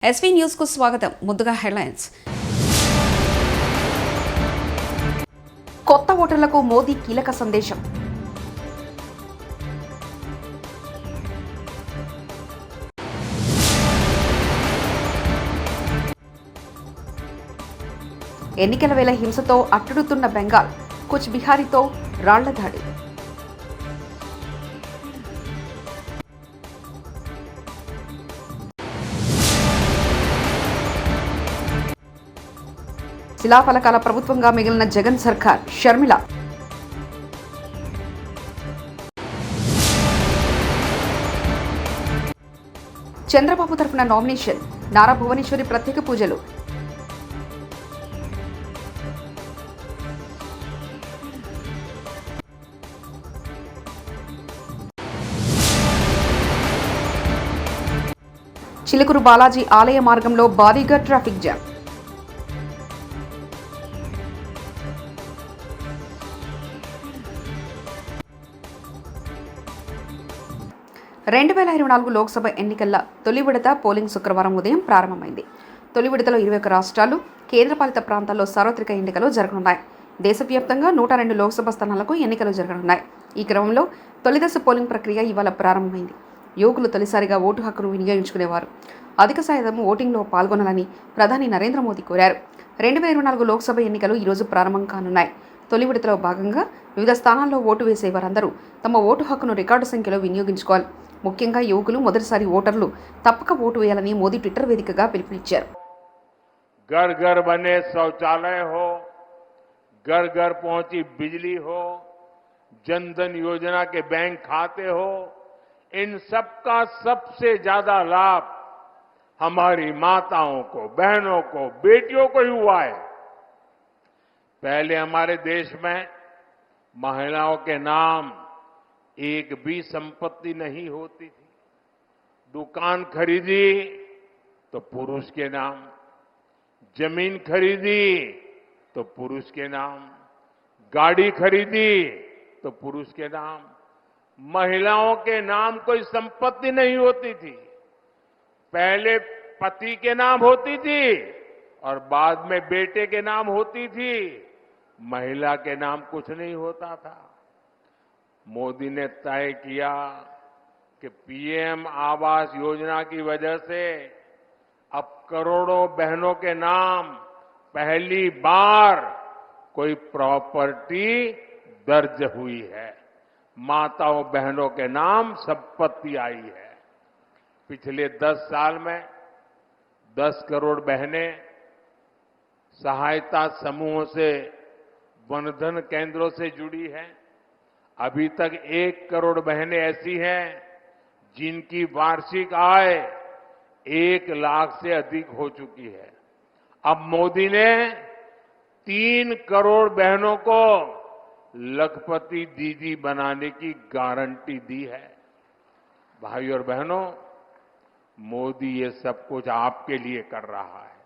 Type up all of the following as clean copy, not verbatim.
SV news కు స్వాగతం. ముందుగా హెడ్లైన్స్. కొత్త ఓటర్లకు మోదీ కీలక సందేశం. ఎన్నికల వేళ హింసతో అట్టుడుతున్న బెంగాల్, కుచ్ బిహారీతో రాళ్ల దాడి. శిలాఫలకాల ప్రభుత్వంగా మిగిలిన జగన్ సర్కార్, షర్మిల. చంద్రబాబు తరఫున నామినేషన్, నారా భువనేశ్వరి ప్రత్యేక పూజలు. చిలుకూరు బాలాజీ ఆలయ మార్గంలో భారీగా ట్రాఫిక్ జామ్. 2024 లోక్సభ ఎన్నికల తొలి విడత పోలింగ్ శుక్రవారం ఉదయం ప్రారంభమైంది. తొలి విడతలో 21 రాష్ట్రాలు, కేంద్రపాలిత ప్రాంతాల్లో సార్వత్రిక ఎన్నికలు జరగనున్నాయి. దేశవ్యాప్తంగా 102 లోక్సభ స్థానాలకు ఎన్నికలు జరగనున్నాయి. ఈ క్రమంలో తొలిదశ పోలింగ్ ప్రక్రియ ఇవాళ ప్రారంభమైంది. యువకులు తొలిసారిగా ఓటు హక్కును వినియోగించుకునేవారు అధిక శాతం ఓటింగ్లో పాల్గొనాలని ప్రధాని నరేంద్ర మోదీ కోరారు. 2024 లోక్సభ ఎన్నికలు ఈరోజు ప్రారంభం కానున్నాయి. తొలి విడతలో భాగంగా వివిధ స్థానాల్లో ఓటు వేసే వారందరూ తమ ఓటు హక్కును రికార్డు సంఖ్యలో వినియోగించుకోవాలి. ముఖ్యంగా యువకులు, మొదటిసారి ఓటర్లు తప్పక ఓటు వేయాలని మోదీ ట్విట్టర్ వేదికగా పిలుపునిచ్చారు. घर घर बने शौचालय हो, घर घर पहुंची बिजली हो, जनधन योजना के बैंक खाते हो, इन सबका सबसे ज्यादा लाभ हमारी माताओं को, बहनों को, बेटियों को ही हुआ है। पहले हमारे देश में महिलाओं के नाम एक भी संपत्ति नहीं होती थी। दुकान खरीदी तो पुरुष के नाम, जमीन खरीदी तो पुरुष के नाम, गाड़ी खरीदी तो पुरुष के नाम, महिलाओं के नाम कोई संपत्ति नहीं होती थी। पहले पति के नाम होती थी और बाद में बेटे के नाम होती थी, महिला के नाम कुछ नहीं होता था। मोदी ने तय किया कि पीएम आवास योजना की वजह से अब करोड़ों बहनों के नाम पहली बार कोई प्रॉपर्टी दर्ज हुई है। माताओं बहनों के नाम संपत्ति आई है। पिछले 10 साल में 10 करोड़ बहनें सहायता समूहों से, वनधन केंद्रों से जुड़ी हैं। अभी तक 1 करोड़ बहनें ऐसी हैं जिनकी वार्षिक आय 1 लाख से अधिक हो चुकी है। अब मोदी ने 3 करोड़ बहनों को लखपति दीदी बनाने की गारंटी दी है। भाइयों और बहनों, मोदी ये सब कुछ आपके लिए कर रहा है।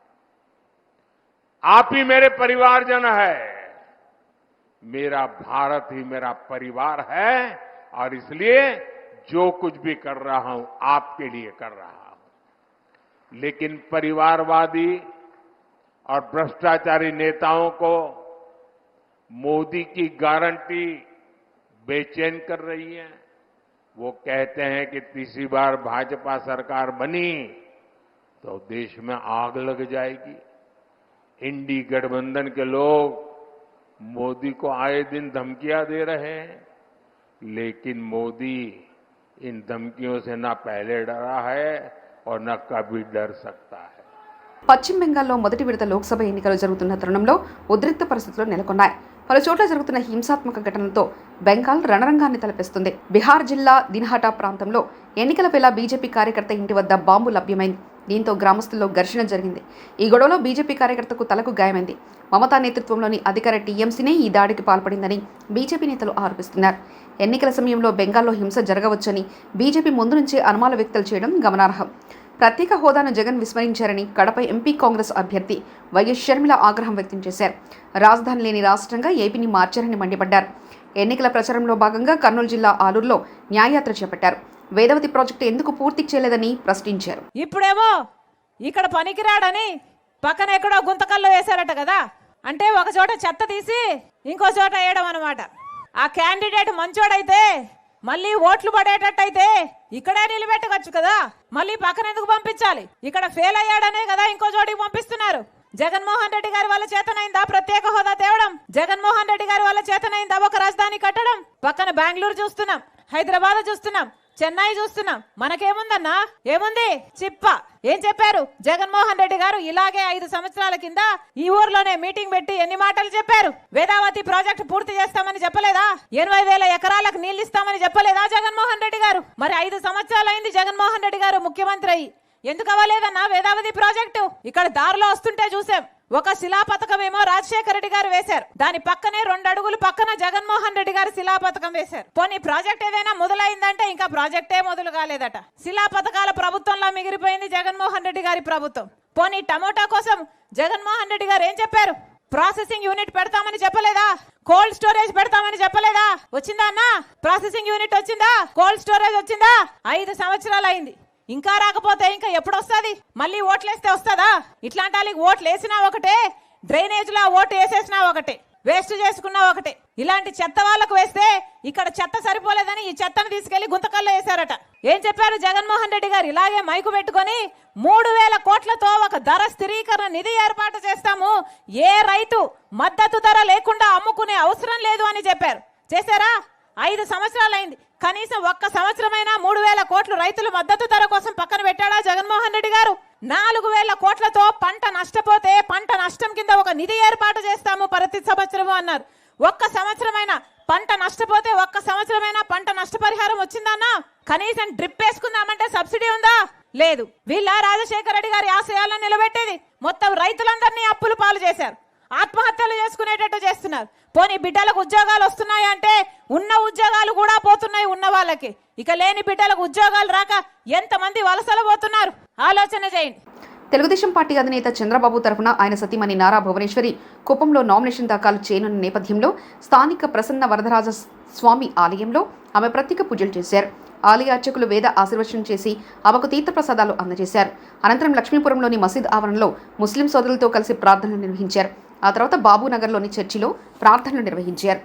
आप ही मेरे परिवारजन है। मेरा भारत ही मेरा परिवार है और इसलिए जो कुछ भी कर रहा हूं आपके लिए कर रहा हूं। लेकिन परिवारवादी और भ्रष्टाचारी नेताओं को मोदी की गारंटी बेचैन कर रही है। वो कहते हैं कि तीसरी बार भाजपा सरकार बनी तो देश में आग लग जाएगी। इंडी गठबंधन के लोग मोदी को आए दिन धमकियां दे रहे हैं, लेकिन मोदी इन धमकियों से न पहले डरा है और न कभी डर सकता है. పశ్చిమ బెంగాల్లో మొదటి విడత లోక్సభ ఎన్నికలు జరుగుతున్న తరుణంలో ఉద్రిక్త పరిస్థితులు నెలకొన్నాయి. పలు చోట్ల జరుగుతున్న హింసాత్మక ఘటనలతో బెంగాల్ రణరంగాన్ని తలపిస్తుంది. బిహార్ జిల్లా దిన్హాటా ప్రాంతంలో ఎన్నికల వేళ బీజేపీ కార్యకర్త ఇంటి వద్ద బాంబు లభ్యమైంది. దీంతో గ్రామస్తుల్లో ఘర్షణ జరిగింది. ఈ గొడవలో బీజేపీ కార్యకర్తకు తలకు గాయమైంది. మమతా నేతృత్వంలోని అధికార టీఎంసీనే ఈ దాడికి పాల్పడిందని బీజేపీ నేతలు ఆరోపిస్తున్నారు. ఎన్నికల సమయంలో బెంగాల్లో హింస జరగవచ్చని బీజేపీ ముందు నుంచే అనుమానాలు వ్యక్తం చేయడం గమనార్హం. ప్రత్యేక హోదాను జగన్ విస్మరించారని కడప ఎంపీ కాంగ్రెస్ అభ్యర్థి వైఎస్ షర్మిల ఆగ్రహం వ్యక్తం చేశారు. రాజధాని లేని రాష్ట్రంగా ఏపీని మార్చారని మండిపడ్డారు. ఎన్నికల ప్రచారంలో భాగంగా కర్నూలు జిల్లా ఆలూరులో న్యాయయాత్ర చేపట్టారు. వేదవతి ప్రాజెక్టు ఎందుకు పూర్తి చేయలేదని ప్రశ్నించారు. ఇప్పుడేమో ఇక్కడ పనికిరాడని పక్కన ఎక్కడో గుంతకల్లో వేశారట కదా. అంటే ఒక చోట చెత్త తీసి ఇంకో చోట వేయడం అనమాట. ఆ క్యాండిడేట్ మంచోడైతే మళ్ళీ ఓట్లు పడేటట్టయితే ఇక్కడే నిలబెట్టవచ్చు కదా, మళ్ళీ పక్కన ఎందుకు పంపించాలి? ఇక్కడ ఫెయిల్ అయ్యాడనే కదా ఇంకో చోటికి పంపిస్తున్నారు. జగన్మోహన్ రెడ్డి గారి వల్ల చేతనైందా ప్రత్యేక హోదా తేవడం? జగన్మోహన్ రెడ్డి గారి వల్ల చేతనైందా ఒక రాజధాని కట్టడం? పక్కన బెంగళూరు చూస్తున్నాం, హైదరాబాద్ చూస్తున్నాం, చెన్నై చూస్తున్నాం. మనకేముందన్నా? ఏముంది? చిప్ప. ఏం చెప్పారు జగన్మోహన్ రెడ్డి గారు? ఇలాగే 5 సంవత్సరాల కింద ఈ ఊర్లోనే మీటింగ్ పెట్టి ఎన్ని మాటలు చెప్పారు? వేదావతి ప్రాజెక్టు పూర్తి చేస్తామని చెప్పలేదా? 80,000 ఎకరాలకు నీళ్లు ఇస్తామని చెప్పలేదా జగన్మోహన్ రెడ్డి గారు? మరి 5 సంవత్సరాలు అయింది జగన్మోహన్ రెడ్డి గారు ముఖ్యమంత్రి అయ్యి. ఎందుకు అవ్వలేదన్నా వేదావతి ప్రాజెక్టు? ఇక్కడ దారిలో వస్తుంటే చూసాం, ఒక శిలా పథకం ఏమో రాజశేఖర రెడ్డి గారు వేశారు, దాని పక్కనే 2 అడుగులు పక్కన జగన్మోహన్ రెడ్డి గారు శిలా పథకం వేశారు. పోనీ ప్రాజెక్ట్ ఏదైనా మొదలైందంటే ఇంకా ప్రాజెక్టే మొదలు కాలేదట. శిలా పథకాల ప్రభుత్వంలో మిగిలిపోయింది జగన్మోహన్ రెడ్డి గారి ప్రభుత్వం. పోనీ టమోటా కోసం జగన్మోహన్ రెడ్డి గారు ఏం చెప్పారు? ప్రాసెసింగ్ యూనిట్ పెడతామని చెప్పలేదా? కోల్డ్ స్టోరేజ్ పెడతామని చెప్పలేదా? వచ్చిందా అన్న? ప్రాసెసింగ్ యూనిట్ వచ్చిందా? కోల్డ్ స్టోరేజ్ వచ్చిందా? 5 సంవత్సరాలు అయింది. ఇంకా రాకపోతే ఇంకా ఎప్పుడు వస్తుంది? మళ్ళీ ఓట్లేస్తే వస్తుందా? ఇట్లాంటి వాళ్ళకి ఓట్లు వేసినా ఒకటే, డ్రైనేజ్ లో ఓటు వేసేసినా ఒకటే, వేస్ట్ చేసుకున్నా ఒకటే. ఇలాంటి చెత్త వాళ్ళకు వేస్తే ఇక్కడ చెత్త సరిపోలేదని ఈ చెత్తను తీసుకెళ్లి గుంతకల్లో వేశారట. ఏం చెప్పారు జగన్మోహన్ రెడ్డి గారు? ఇలాగే మైకు పెట్టుకొని 3,000 కోట్లతో ఒక ధర స్థిరీకరణ నిధి ఏర్పాటు చేస్తాము, ఏ రైతు మద్దతు ధర లేకుండా అమ్ముకునే అవసరం లేదు అని చెప్పారు. చేశారా? 5 సంవత్సరాలు అయింది. కనీసం ఒక్క సంవత్సరమైనా 3,000 కోట్లు రైతుల మద్దతు ధర కోసం పక్కన పెట్టాడా జగన్మోహన్ రెడ్డి గారు? 4,000 కోట్లతో పంట నష్టపోతే పంట నష్టం కింద ఒక నిధి ఏర్పాటు చేస్తాము ప్రతి సంవత్సరము అన్నారు. ఒక్క సంవత్సరమైనా పంట నష్టపోతే ఒక్క సంవత్సరమైనా పంట నష్టపరిహారం వచ్చిందన్నా? కనీసం డ్రిప్ వేసుకుందామంటే సబ్సిడీ ఉందా? లేదు. వీళ్ళ రాజశేఖర రెడ్డి గారి ఆశయాలను నిలబెట్టేది? మొత్తం రైతులందరినీ అప్పులు పాలు చేశారు, ఆత్మహత్యలు చేసుకునేటట్టు చేస్తున్నారు. పోనీ బిడ్డలకు ఉద్యోగాలు వస్తున్నాయంటే ఉన్న ఉద్యోగాలు కూడా పోతున్నాయి ఉన్న వాళ్ళకి. ఇక లేని బిడ్డలకు ఉద్యోగాలు రాక ఎంతమంది వలసలు పోతున్నారు ఆలోచన చేయండి. తెలుగుదేశం పార్టీ అధినేత చంద్రబాబు తరఫున ఆయన సతీమణి నారా భువనేశ్వరి కుప్పంలో నామినేషన్ దాఖలు చేయనున్న నేపథ్యంలో స్థానిక ప్రసన్న వరదరాజ స్వామి ఆలయంలో ఆమె ప్రత్యేక పూజలు చేశారు. ఆలయ అర్చకులు వేద ఆశీర్వచనం చేసి ఆమెకు తీర్థప్రసాదాలు అందజేశారు. అనంతరం లక్ష్మీపురంలోని మసీద్ ఆవరణలో ముస్లిం సోదరులతో కలిసి ప్రార్థనలు నిర్వహించారు. ఆ తర్వాత బాబునగర్లోని చర్చిలో ప్రార్థనలు నిర్వహించారు.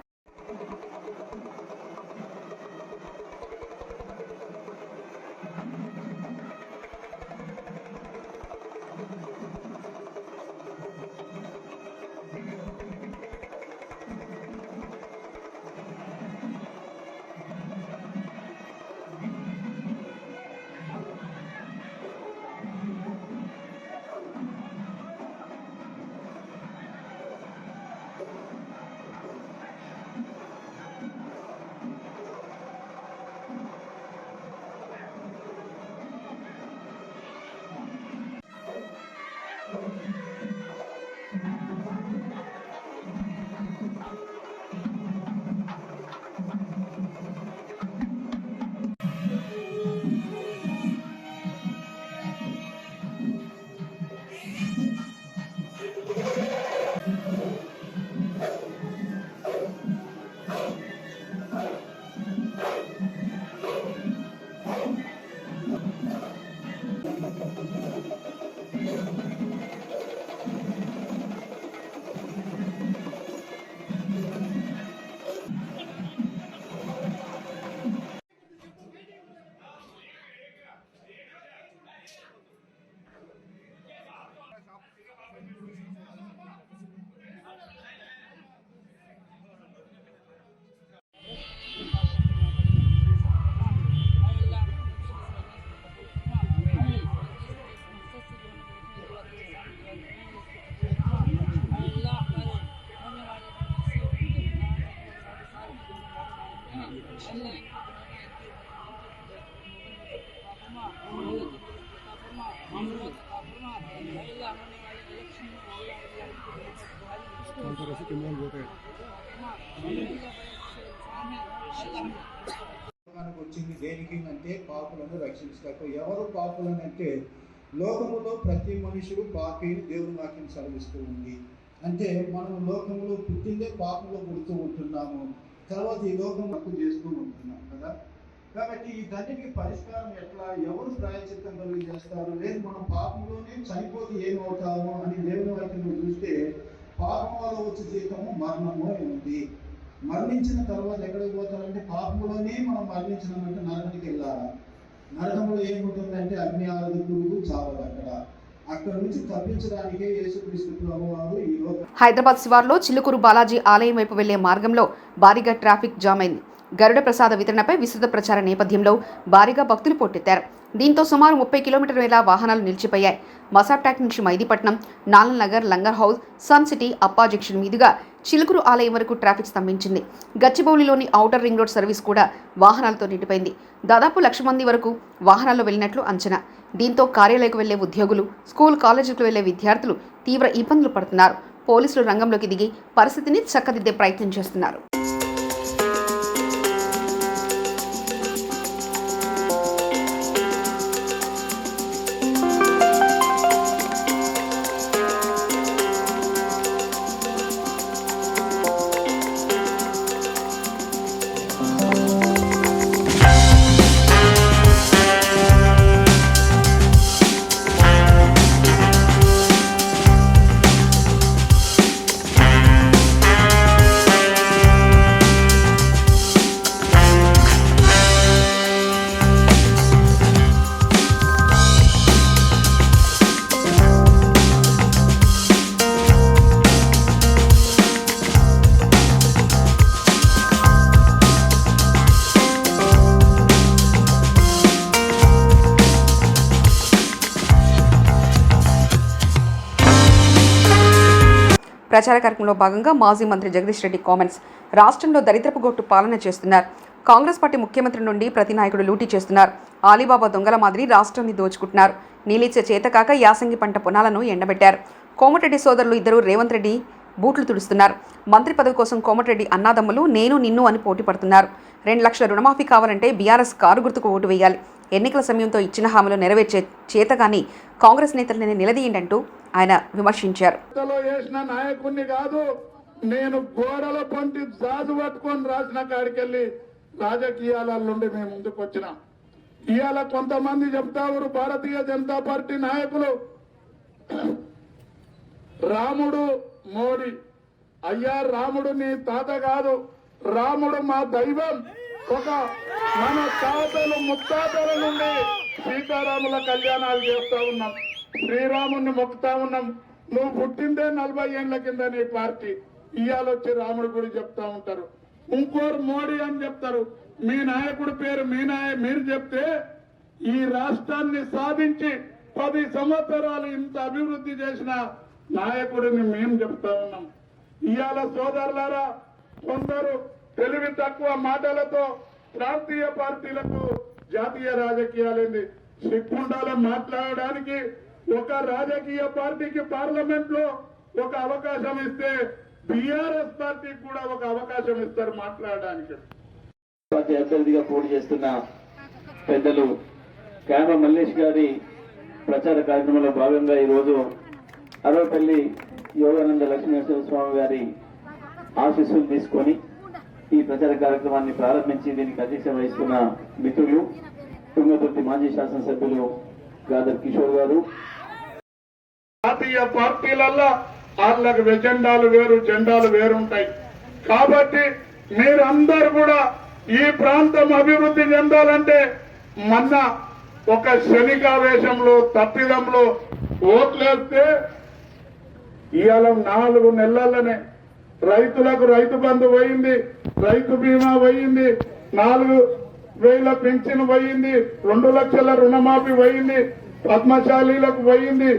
వచ్చింది దేనికి అంటే పాపులను రక్షించటకు. ఎవరు పాపులను అంటే లోకములో ప్రతి మనుషుడు పాపి దేవుని వాక్యం సెలవిస్తూ ఉంది. అంటే మనం లోకంలో పుట్టిందే పాపంలో పుడుతూ ఉంటున్నాము, తర్వాత ఈ లోకం తప్పు చేస్తూ ఉంటున్నాం కదా. కాబట్టి వీటన్నిటికీ పరిష్కారం ఎట్లా, ఎవరు ప్రాయశ్చిత్తం కలిగి చేస్తారు, లేదు మనం పాపంలోనే చనిపోతే ఏమవుతాము అని దేవుని వాక్యంలో చూస్తే పాపం వల్ల వచ్చే జీతము మరణము అని ఉంది. మరణించిన తర్వాత ఎక్కడికి పోతారంటే పాపంలోనే మనం మరణించినామంటే నరకానికి వెళ్ళాలి. నరకంలో ఏముంటుందంటే అగ్ని ఆరదు, పురుగు చావదు. అక్కడ నుంచి తప్పించడానికే యేసుక్రీస్తు ప్రభువారు ఈ లోక హైదరాబాద్ శివార్లో చిలుకూరు బాలాజీ ఆలయం వైపు వెళ్లే మార్గంలో భారీగా ట్రాఫిక్ జామ్ అయింది. గరుడ ప్రసాద వితరణపై విస్తృత ప్రచార నేపథ్యంలో భారీగా భక్తులు పోటెత్తారు. దీంతో సుమారు 30 కిలోమీటర్ల మేర వాహనాలు నిలిచిపోయాయి. మసాప్టాక్ నుంచి Mehdipatnam, Nanal Nagar, Langar Houz, Sun City, Appa junction మీదుగా చిలుకూరు ఆలయం వరకు ట్రాఫిక్ స్తంభించింది. గచ్చిబౌలిలోని ఔటర్ రింగ్ రోడ్ సర్వీస్ కూడా వాహనాలతో నిండిపోయింది. దాదాపు 1,00,000 మంది వరకు వాహనాల్లో వెళ్లినట్లు అంచనా. దీంతో కార్యాలయకు వెళ్లే ఉద్యోగులు, స్కూల్ కాలేజీలకు వెళ్లే విద్యార్థులు తీవ్ర ఇబ్బందులు పడుతున్నారు. పోలీసులు రంగంలోకి దిగి పరిస్థితిని చక్కదిద్దే ప్రయత్నం చేస్తున్నారు. ప్రచార కార్యక్రమంలో భాగంగా మాజీ మంత్రి జగదీష్ రెడ్డి కామెంట్స్. రాష్ట్రంలో దరిద్రపు గొట్టు పాలన చేస్తున్నారు. కాంగ్రెస్ పార్టీ ముఖ్యమంత్రి నుండి ప్రతి నాయకుడు లూటీ చేస్తున్నారు. ఆలీబాబా దొంగల మాదిరి రాష్ట్రాన్ని దోచుకుంటున్నారు. నీలిచ్చే చేతకాక యాసంగి పంట పొలాలను ఎండబెట్టారు. కోమటిరెడ్డి సోదరులు ఇద్దరు రేవంత్ రెడ్డి బూట్లు తుడుస్తున్నారు. మంత్రి పదవి కోసం కోమటిరెడ్డి అన్నాదమ్ములు నేను నిన్ను అని పోటీ పడుతున్నారు. 2 లక్షల రుణమాఫీ కావాలంటే బీఆర్ఎస్ కారు గుర్తుకు ఓటు వేయాలి. ఎన్నికల సమయంతో ఇచ్చిన హామీలు నెరవేర్చే చేతగాని కాంగ్రెస్ నేతలని నిలదీయండంటూ ఆయన విమర్శించారు. నాయకుడిని కాదు, నేను గోడల పొంటి జాజు పట్టుకొని రాసిన కాడికెళ్ళి రాజకీయాల నుండి మేము ముందుకు వచ్చిన. ఇవాళ కొంతమంది చెప్తారు భారతీయ జనతా పార్టీ నాయకులు రాముడు మోడీ. అయ్యా, రాముడు నీ తాత కాదు, రాముడు మా దైవం. ఒక మన తాతలు ముత్తాతల నుండి సీతారాముల కళ్యాణాలు చేస్తా ఉన్నాం, శ్రీరాముడిని మొక్కుతా ఉన్నాం. నువ్వు పుట్టిందే 40 ఏళ్ల కింద నీ పార్టీ. ఇవాళ వచ్చి రాముడి గుడి చెప్తా ఉంటారు, ఇంకోరు మోడీ అని చెప్తారు. మీ నాయకుడి పేరు మీరు చెప్తే ఈ రాష్ట్రాన్ని సాధించి 10 సంవత్సరాలు ఇంత అభివృద్ధి చేసిన నాయకుడిని మేము చెప్తా ఉన్నాం. ఇవాళ సోదరులారా, కొందరు తెలివి తక్కువ మాటలతో ప్రాంతీయ పార్టీలకు జాతీయ రాజకీయాలేంది సిగ్గుండాల మాట్లాడడానికి. ఒక రాజకీయ పార్టీకి పార్లమెంట్ లో ఒక అవకాశం ఇస్తే బీఆర్ఎస్ పార్టీకి కూడా ఒక అవకాశం ఇస్తారు మాట్లాడడానికి. అభ్యర్థిగా పోటీ చేస్తున్న పెద్దలు క్యామ మల్లేష్ గారి ప్రచార కార్యక్రమంలో భాగంగా ఈరోజు అరవపల్లి యోగానంద లక్ష్మీనరసింహ స్వామి గారి ఆశీస్సులు తీసుకొని ఈ ప్రచార కార్యక్రమాన్ని ప్రారంభించి దీనికి అధ్యక్షత వహిస్తున్న మిత్రులు తుంగతుర్తి మాజీ శాసనసభ్యులు గాదర్ కిషోర్ గారు. జాతీయ పార్టీలల్లో వాళ్ళకి ఎజెండాలు వేరు, జెండాలు వేరుంటాయి. కాబట్టి మీరందరూ కూడా ఈ ప్రాంతం అభివృద్ధి చెందాలంటే మొన్న ఒక శనికావేశంలో తప్పిదంలో ఓట్లేస్తే ఇవాళ 4 నెలలనే రైతులకు రైతు బంధు పోయింది, రైతు బీమా పోయింది, 4,000 పింఛన్ పోయింది, 2 లక్షల రుణమాఫీ పోయింది, పద్మశాలీలకు పోయింది,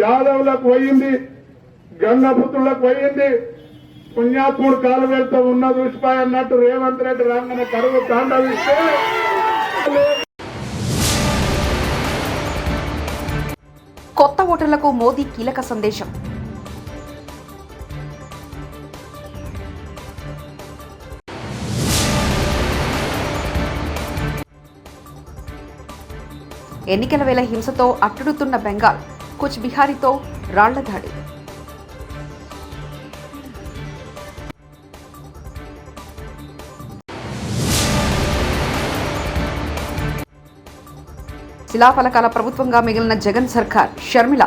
యాదవులకు పోయింది, గంగపుత్రులకు పోయింది. పుణ్యాత్ముడు కాలు వెళ్తా ఉన్న దూసిపాయ అన్నట్టు రేవంత్ రెడ్డి రాగానే కరువు తాండవిస్తే కొత్త ఓటర్లకు మోదీ కీలక సందేశం. ఎన్నికల వేళ హింసతో అట్టుడుతున్న బెంగాల్, కుచ్ బిహారీతో రాళ్ల దాడి. శిలాఫలకాల ప్రభుత్వంగా మిగిలిన జగన్ సర్కార్. షర్మిల.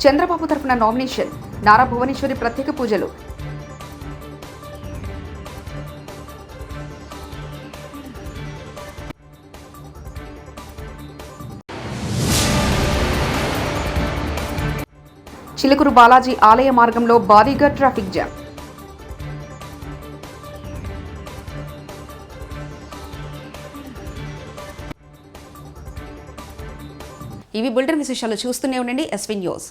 చంద్రబాబు తరఫున నామినేషన్. నారా భువనేశ్వరి ప్రత్యేక పూజలు. చిలుకూరు బాలాజీ ఆలయ మార్గంలో భారీగా ట్రాఫిక్ జామ్. ఇవి బులెటిన్ విశేషాలు. చూస్తూనే ఉండండి ఎస్వీ న్యూస్.